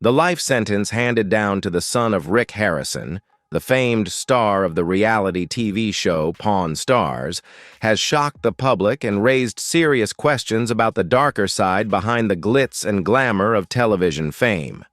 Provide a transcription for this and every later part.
The life sentence handed down to the son of Rick Harrison, the famed star of the reality TV show Pawn Stars, has shocked the public and raised serious questions about the darker side behind the glitz and glamour of television fame.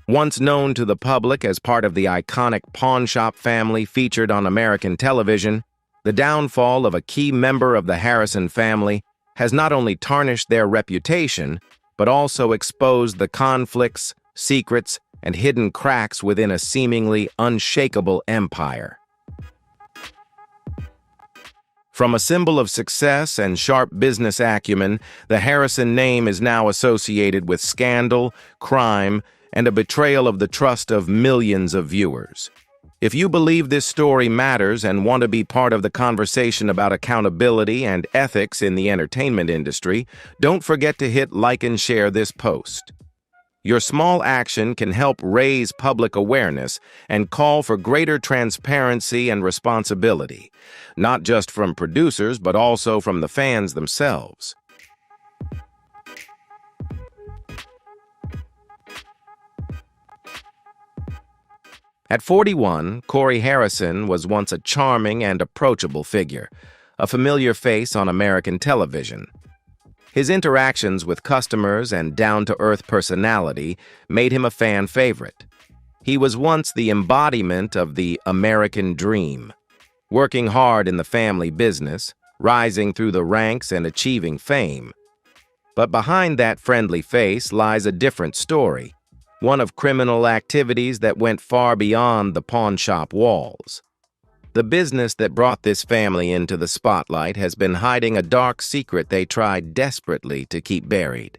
Once known to the public as part of the iconic pawnshop family featured on American television, the downfall of a key member of the Harrison family has not only tarnished their reputation, but also exposed the conflicts, secrets, and hidden cracks within a seemingly unshakable empire. From a symbol of success and sharp business acumen, the Harrison name is now associated with scandal, crime, and a betrayal of the trust of millions of viewers. If you believe this story matters and want to be part of the conversation about accountability and ethics in the entertainment industry, don't forget to hit like and share this post. Your small action can help raise public awareness and call for greater transparency and responsibility, not just from producers but also from the fans themselves. At 41, Cory Harrison was once a charming and approachable figure, a familiar face on American television. His interactions with customers and down-to-earth personality made him a fan favorite. He was once the embodiment of the American dream, working hard in the family business, rising through the ranks and achieving fame. But behind that friendly face lies a different story, one of criminal activities that went far beyond the pawnshop walls. The business that brought this family into the spotlight has been hiding a dark secret they tried desperately to keep buried.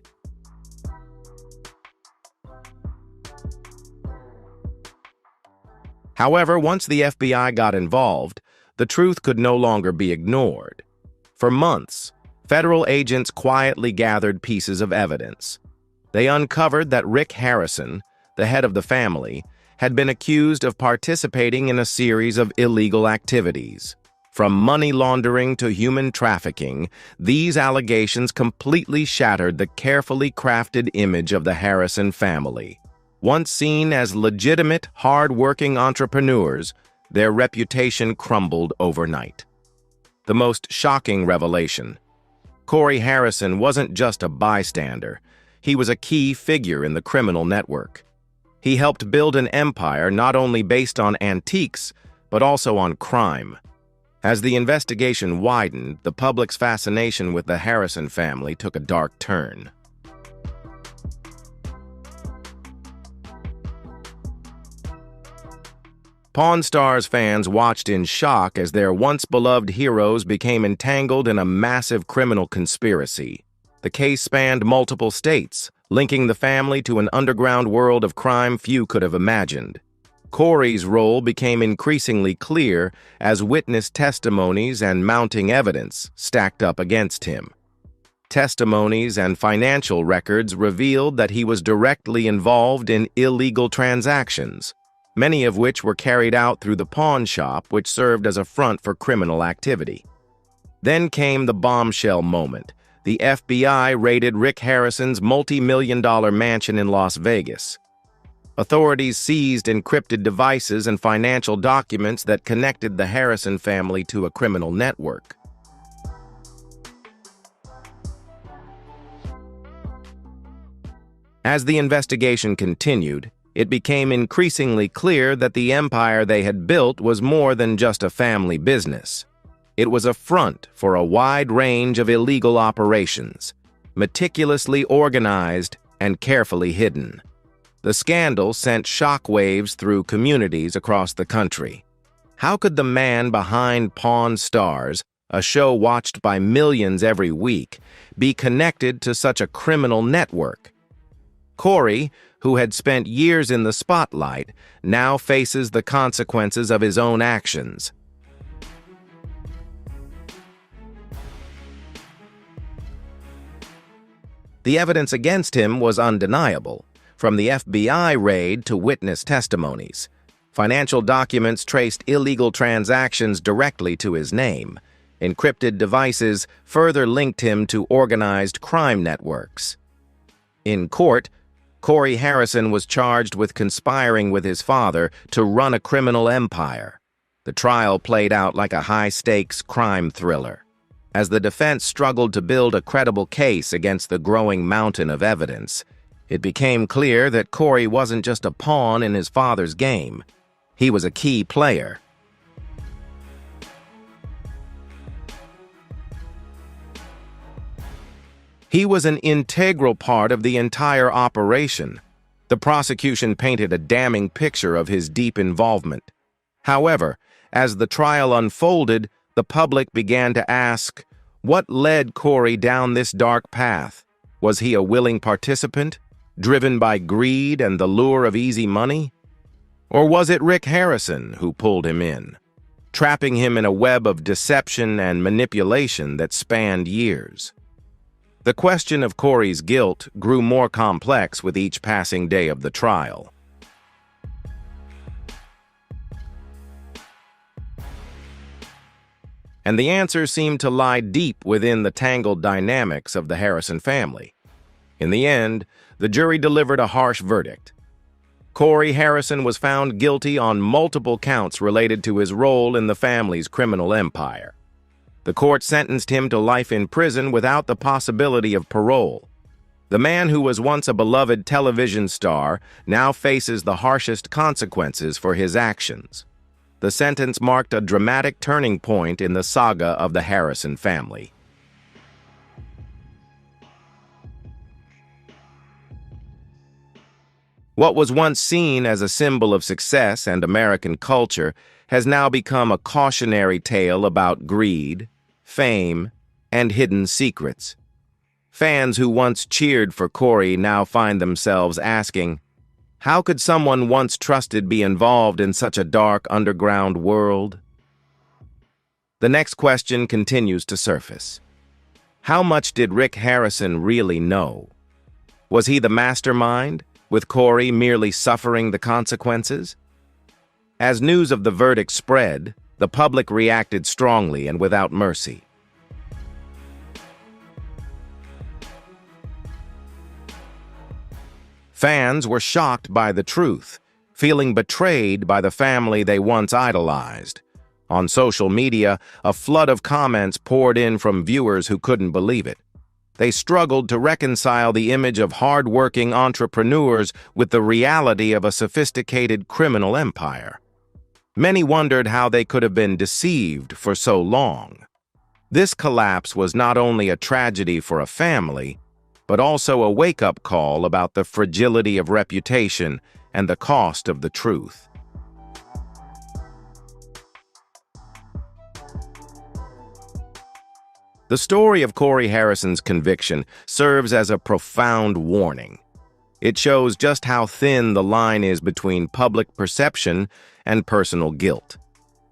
However, once the FBI got involved, the truth could no longer be ignored. For months, federal agents quietly gathered pieces of evidence. They uncovered that Rick Harrison, the head of the family, had been accused of participating in a series of illegal activities. From money laundering to human trafficking, these allegations completely shattered the carefully crafted image of the Harrison family. Once seen as legitimate, hard-working entrepreneurs, their reputation crumbled overnight. The most shocking revelation: Cory Harrison wasn't just a bystander. He was a key figure in the criminal network. He helped build an empire not only based on antiques, but also on crime. As the investigation widened, the public's fascination with the Harrison family took a dark turn. Pawn Stars fans watched in shock as their once-beloved heroes became entangled in a massive criminal conspiracy. The case spanned multiple states, linking the family to an underground world of crime few could have imagined. Cory's role became increasingly clear as witness testimonies and mounting evidence stacked up against him. Testimonies and financial records revealed that he was directly involved in illegal transactions, many of which were carried out through the pawn shop, which served as a front for criminal activity. Then came the bombshell moment. The FBI raided Rick Harrison's multi-million-dollar mansion in Las Vegas. Authorities seized encrypted devices and financial documents that connected the Harrison family to a criminal network. As the investigation continued, it became increasingly clear that the empire they had built was more than just a family business. It was a front for a wide range of illegal operations, meticulously organized and carefully hidden. The scandal sent shockwaves through communities across the country. How could the man behind Pawn Stars, a show watched by millions every week, be connected to such a criminal network? Cory, who had spent years in the spotlight, now faces the consequences of his own actions. The evidence against him was undeniable, from the FBI raid to witness testimonies. Financial documents traced illegal transactions directly to his name. Encrypted devices further linked him to organized crime networks. In court, Cory Harrison was charged with conspiring with his father to run a criminal empire. The trial played out like a high-stakes crime thriller. As the defense struggled to build a credible case against the growing mountain of evidence, it became clear that Cory wasn't just a pawn in his father's game. He was a key player. He was an integral part of the entire operation. The prosecution painted a damning picture of his deep involvement. However, as the trial unfolded, the public began to ask, what led Cory down this dark path? Was he a willing participant, driven by greed and the lure of easy money? Or was it Rick Harrison who pulled him in, trapping him in a web of deception and manipulation that spanned years? The question of Cory's guilt grew more complex with each passing day of the trial. And the answer seemed to lie deep within the tangled dynamics of the Harrison family. In the end, the jury delivered a harsh verdict. Cory Harrison was found guilty on multiple counts related to his role in the family's criminal empire. The court sentenced him to life in prison without the possibility of parole. The man who was once a beloved television star now faces the harshest consequences for his actions. The sentence marked a dramatic turning point in the saga of the Harrison family. What was once seen as a symbol of success and American culture has now become a cautionary tale about greed, fame, and hidden secrets. Fans who once cheered for Cory now find themselves asking, how could someone once trusted be involved in such a dark underground world? The next question continues to surface. How much did Rick Harrison really know? Was he the mastermind, with Cory merely suffering the consequences? As news of the verdict spread, the public reacted strongly and without mercy. Fans were shocked by the truth, feeling betrayed by the family they once idolized. On social media, a flood of comments poured in from viewers who couldn't believe it. They struggled to reconcile the image of hard-working entrepreneurs with the reality of a sophisticated criminal empire. Many wondered how they could have been deceived for so long. This collapse was not only a tragedy for a family, but also a wake-up call about the fragility of reputation and the cost of the truth. The story of Cory Harrison's conviction serves as a profound warning. It shows just how thin the line is between public perception and personal guilt.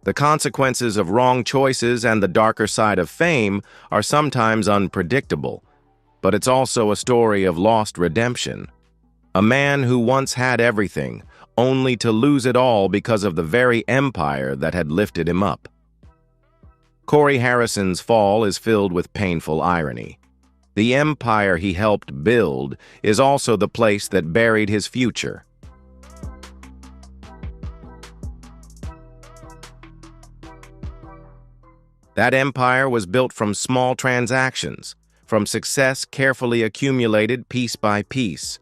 The consequences of wrong choices and the darker side of fame are sometimes unpredictable, but it's also a story of lost redemption. A man who once had everything, only to lose it all because of the very empire that had lifted him up. Cory Harrison's fall is filled with painful irony. The empire he helped build is also the place that buried his future. That empire was built from small transactions, from success carefully accumulated piece by piece.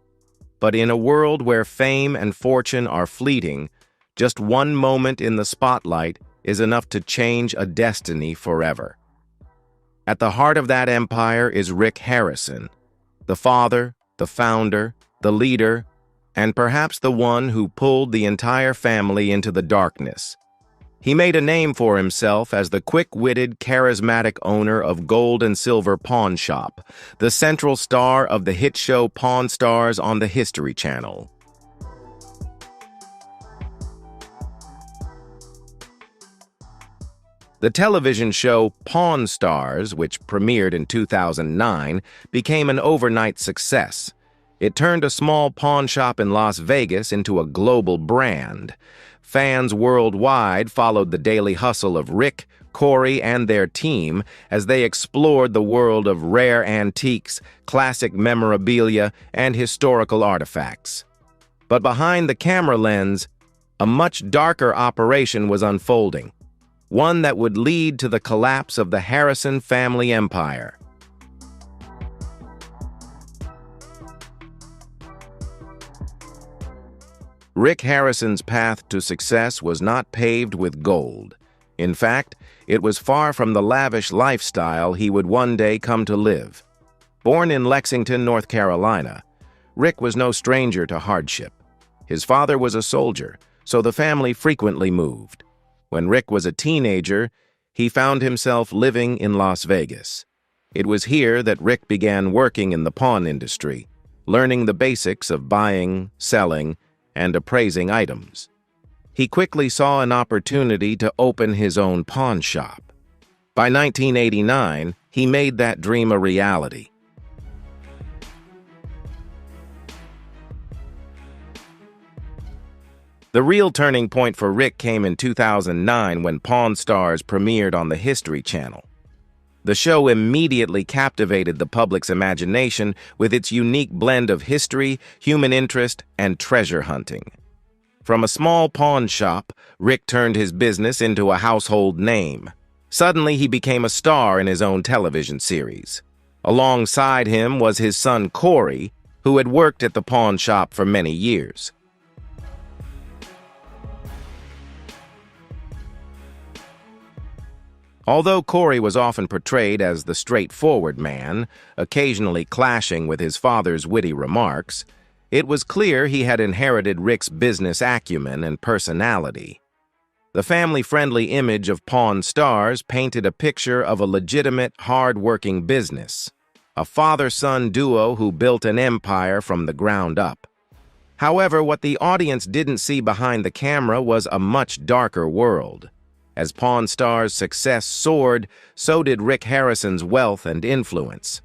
But in a world where fame and fortune are fleeting, just one moment in the spotlight is enough to change a destiny forever. At the heart of that empire is Rick Harrison, the father, the founder, the leader, and perhaps the one who pulled the entire family into the darkness. He made a name for himself as the quick-witted, charismatic owner of Gold and Silver Pawn Shop, the central star of the hit show Pawn Stars on the History Channel. The television show Pawn Stars, which premiered in 2009, became an overnight success. It turned a small pawn shop in Las Vegas into a global brand. Fans worldwide followed the daily hustle of Rick, Cory, and their team as they explored the world of rare antiques, classic memorabilia, and historical artifacts. But behind the camera lens, a much darker operation was unfolding, one that would lead to the collapse of the Harrison family empire. Rick Harrison's path to success was not paved with gold. In fact, it was far from the lavish lifestyle he would one day come to live. Born in Lexington, North Carolina, Rick was no stranger to hardship. His father was a soldier, so the family frequently moved. When Rick was a teenager, he found himself living in Las Vegas. It was here that Rick began working in the pawn industry, learning the basics of buying, selling, and appraising items. He quickly saw an opportunity to open his own pawn shop. By 1989, he made that dream a reality. The real turning point for Rick came in 2009 when Pawn Stars premiered on the History Channel. The show immediately captivated the public's imagination with its unique blend of history, human interest, and treasure hunting. From a small pawn shop, Rick turned his business into a household name. Suddenly, he became a star in his own television series. Alongside him was his son Cory, who had worked at the pawn shop for many years. Although Cory was often portrayed as the straightforward man, occasionally clashing with his father's witty remarks, it was clear he had inherited Rick's business acumen and personality. The family-friendly image of Pawn Stars painted a picture of a legitimate, hard-working business, a father-son duo who built an empire from the ground up. However, what the audience didn't see behind the camera was a much darker world. As Pawn Stars' success soared, so did Rick Harrison's wealth and influence.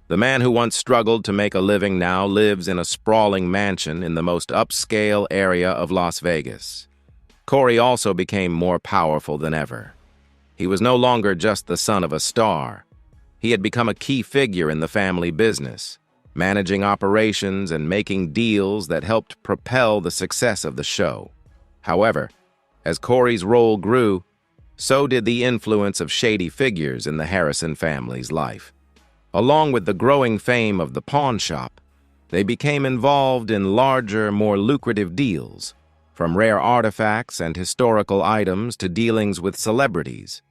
The man who once struggled to make a living now lives in a sprawling mansion in the most upscale area of Las Vegas. Cory also became more powerful than ever. He was no longer just the son of a star. He had become a key figure in the family business, managing operations and making deals that helped propel the success of the show. However, as Cory's role grew, so did the influence of shady figures in the Harrison family's life. Along with the growing fame of the pawn shop, they became involved in larger, more lucrative deals, from rare artifacts and historical items to dealings with celebrities.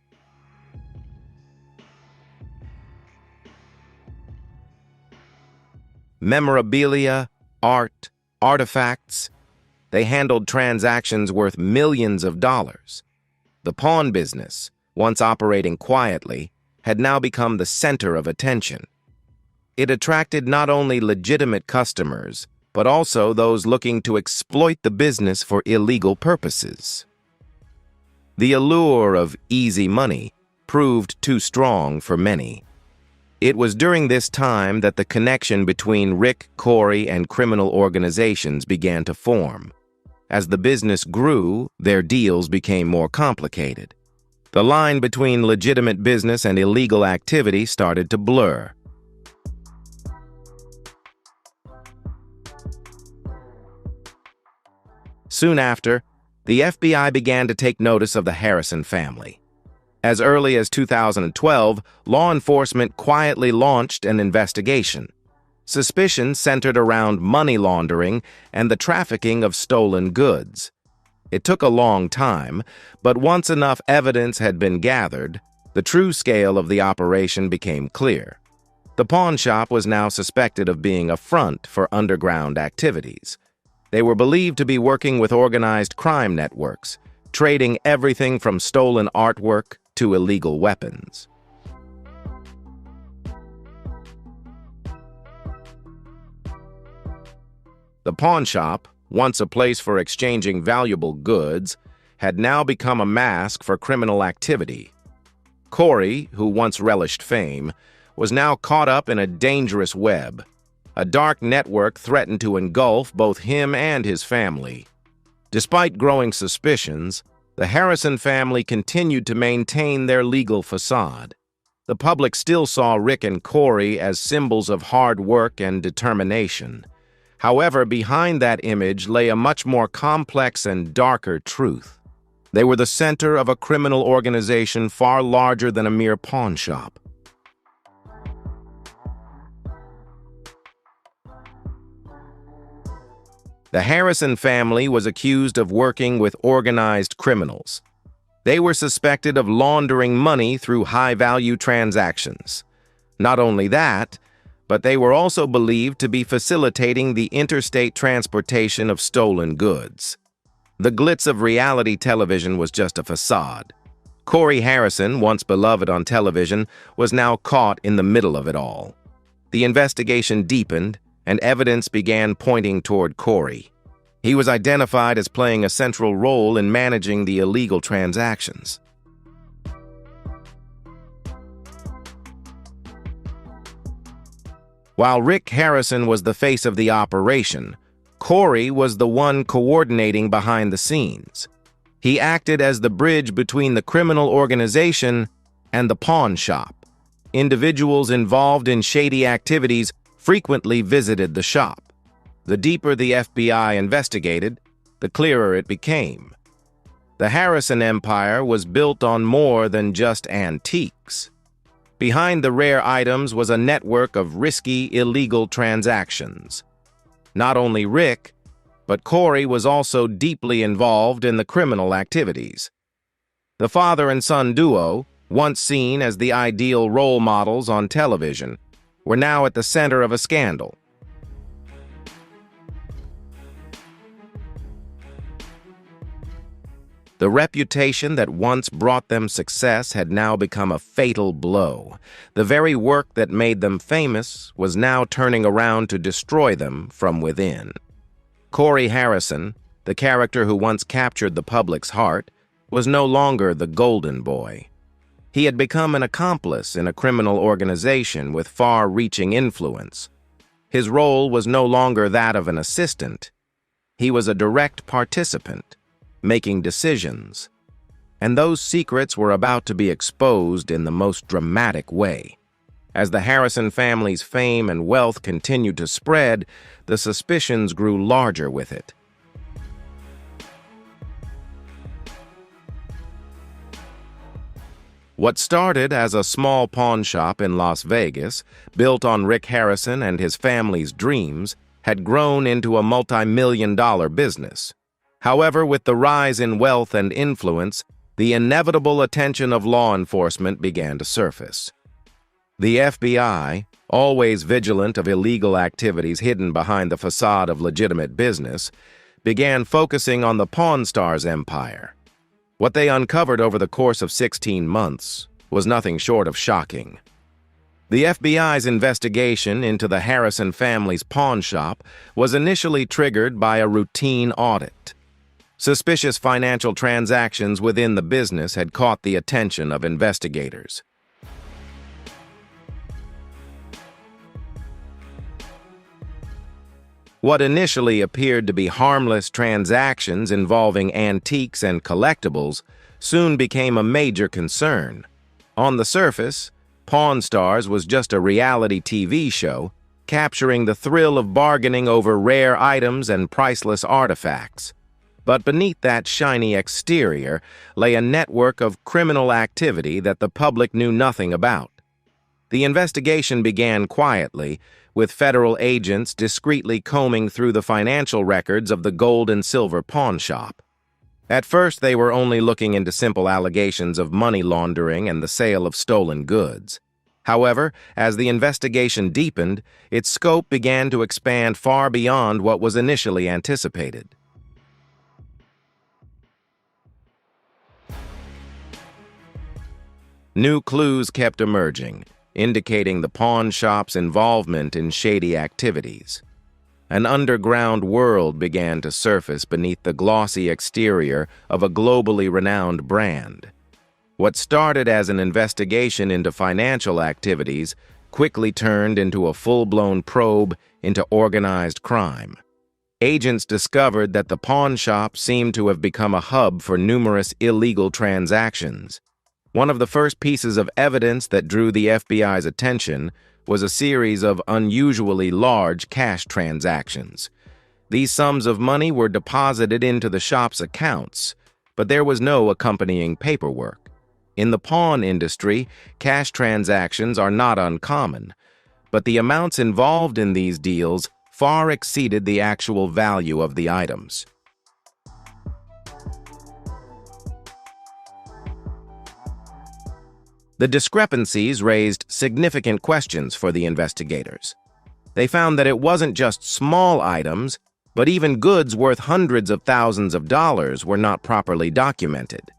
Memorabilia, art, artifacts, they handled transactions worth millions of dollars. The pawn business, once operating quietly, had now become the center of attention. It attracted not only legitimate customers, but also those looking to exploit the business for illegal purposes. The allure of easy money proved too strong for many. It was during this time that the connection between Rick, Cory, and criminal organizations began to form. As the business grew, their deals became more complicated. The line between legitimate business and illegal activity started to blur. Soon after, the FBI began to take notice of the Harrison family. As early as 2012, law enforcement quietly launched an investigation. Suspicion centered around money laundering and the trafficking of stolen goods. It took a long time, but once enough evidence had been gathered, the true scale of the operation became clear. The pawn shop was now suspected of being a front for underground activities. They were believed to be working with organized crime networks, trading everything from stolen artwork to illegal weapons. The pawn shop, once a place for exchanging valuable goods, had now become a mask for criminal activity. Cory, who once relished fame, was now caught up in a dangerous web. A dark network threatened to engulf both him and his family. Despite growing suspicions, the Harrison family continued to maintain their legal facade. The public still saw Rick and Cory as symbols of hard work and determination. However, behind that image lay a much more complex and darker truth. They were the center of a criminal organization far larger than a mere pawn shop. The Harrison family was accused of working with organized criminals. They were suspected of laundering money through high-value transactions. Not only that, but they were also believed to be facilitating the interstate transportation of stolen goods. The glitz of reality television was just a facade. Cory Harrison, once beloved on television, was now caught in the middle of it all. The investigation deepened, and evidence began pointing toward Cory. He was identified as playing a central role in managing the illegal transactions. While Rick Harrison was the face of the operation, Cory was the one coordinating behind the scenes. He acted as the bridge between the criminal organization and the pawn shop. Individuals involved in shady activities frequently visited the shop. The deeper the FBI investigated, the clearer it became. The Harrison empire was built on more than just antiques. Behind the rare items was a network of risky, illegal transactions. Not only Rick, but Cory was also deeply involved in the criminal activities. The father and son duo, once seen as the ideal role models on television, were now at the center of a scandal. The reputation that once brought them success had now become a fatal blow. The very work that made them famous was now turning around to destroy them from within. Cory Harrison, the character who once captured the public's heart, was no longer the golden boy. He had become an accomplice in a criminal organization with far-reaching influence. His role was no longer that of an assistant. He was a direct participant, making decisions. And those secrets were about to be exposed in the most dramatic way. As the Harrison family's fame and wealth continued to spread, the suspicions grew larger with it. What started as a small pawn shop in Las Vegas, built on Rick Harrison and his family's dreams, had grown into a multi-million-dollar business. However, with the rise in wealth and influence, the inevitable attention of law enforcement began to surface. The FBI, always vigilant of illegal activities hidden behind the facade of legitimate business, began focusing on the Pawn Stars empire. What they uncovered over the course of 16 months was nothing short of shocking. The FBI's investigation into the Harrison family's pawn shop was initially triggered by a routine audit. Suspicious financial transactions within the business had caught the attention of investigators. What initially appeared to be harmless transactions involving antiques and collectibles soon became a major concern. On the surface, Pawn Stars was just a reality TV show, capturing the thrill of bargaining over rare items and priceless artifacts. But beneath that shiny exterior lay a network of criminal activity that the public knew nothing about. The investigation began quietly, with federal agents discreetly combing through the financial records of the gold and silver pawn shop. At first, they were only looking into simple allegations of money laundering and the sale of stolen goods. However, as the investigation deepened, its scope began to expand far beyond what was initially anticipated. New clues kept emerging, indicating the pawn shop's involvement in shady activities. An underground world began to surface beneath the glossy exterior of a globally renowned brand. What started as an investigation into financial activities quickly turned into a full-blown probe into organized crime. Agents discovered that the pawn shop seemed to have become a hub for numerous illegal transactions. One of the first pieces of evidence that drew the FBI's attention was a series of unusually large cash transactions. These sums of money were deposited into the shop's accounts, but there was no accompanying paperwork. In the pawn industry, cash transactions are not uncommon, but the amounts involved in these deals far exceeded the actual value of the items. The discrepancies raised significant questions for the investigators. They found that it wasn't just small items, but even goods worth hundreds of thousands of dollars were not properly documented.